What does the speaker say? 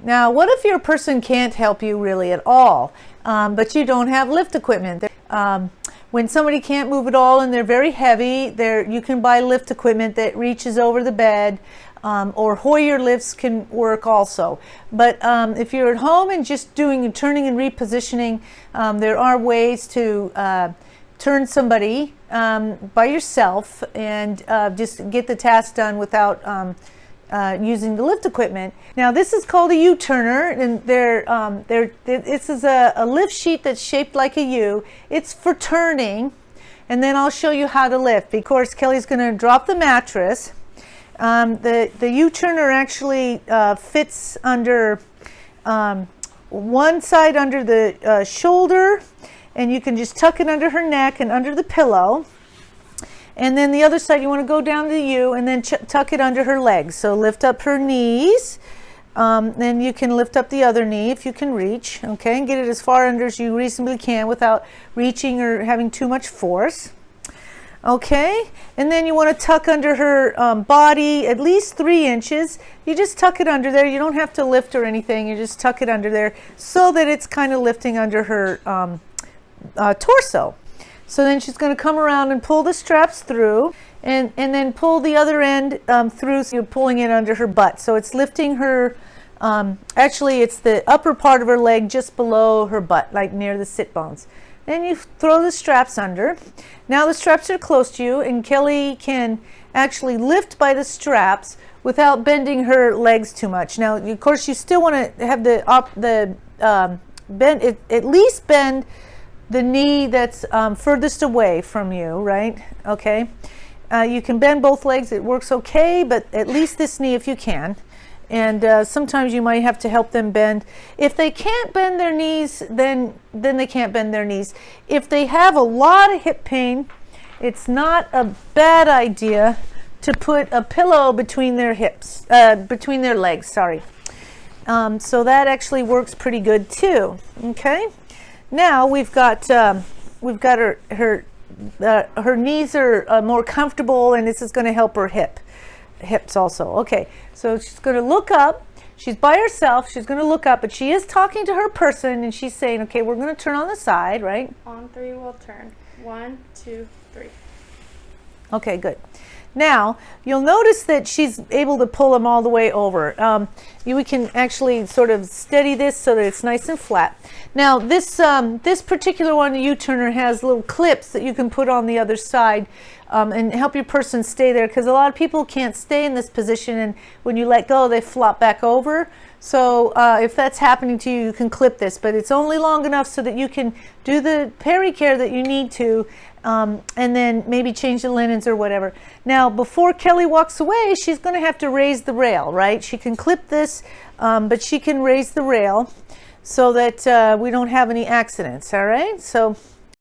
Now, what if your person can't help you really at all, but you don't have lift equipment? When somebody can't move at all and they're very heavy, you can buy lift equipment that reaches over the bed, or Hoyer lifts can work also. But if you're at home and just doing turning and repositioning, there are ways to turn somebody by yourself and just get the task done without using the lift equipment. Now this is called a U-turner, and this is a lift sheet that's shaped like a U. It's for turning, and then I'll show you how to lift. Of course, Kelly's going to drop the mattress. The U-turner actually fits under one side under the shoulder, and you can just tuck it under her neck and under the pillow. And then the other side, you want to go down to the U and then tuck it under her legs. So lift up her knees. Then you can lift up the other knee if you can reach, okay, and get it as far under as you reasonably can without reaching or having too much force. Okay, and then you want to tuck under her body at least 3 inches. You just tuck it under there. You don't have to lift or anything. You just tuck it under there so that it's kind of lifting under her torso. So then she's going to come around and pull the straps through, and then pull the other end through, so you're pulling it under her butt. So it's lifting her, actually it's the upper part of her leg just below her butt, like near the sit bones. Then you throw the straps under. Now the straps are close to you, and Kelly can actually lift by the straps without bending her legs too much. Now, of course, you still want to have the bend, at least bend the knee that's furthest away from you, right? Okay. You can bend both legs. It works okay, but at least this knee if you can. And sometimes you might have to help them bend. If they can't bend their knees, then they can't bend their knees. If they have a lot of hip pain, it's not a bad idea to put a pillow between their hips, between their legs, sorry. So that actually works pretty good too, okay? Now we've got her knees are more comfortable, and this is going to help her hips also. Okay, so she's going to look up. She's by herself. She's going to look up, but she is talking to her person, and she's saying, okay, we're going to turn on the side, right? On 3 we'll turn. 1, 2, 3. Okay, good. Now you'll notice that she's able to pull them all the way over. We can actually sort of steady this so that it's nice and flat. Now this particular one, the U-turner, has little clips that you can put on the other side and help your person stay there, because a lot of people can't stay in this position, and when you let go they flop back over. So if that's happening to you, you can clip this, but it's only long enough so that you can do the peri-care that you need to, and then maybe change the linens or whatever. Now before Kelly walks away, she's going to have to raise the rail, right? She can clip this, but she can raise the rail so that we don't have any accidents, all right? So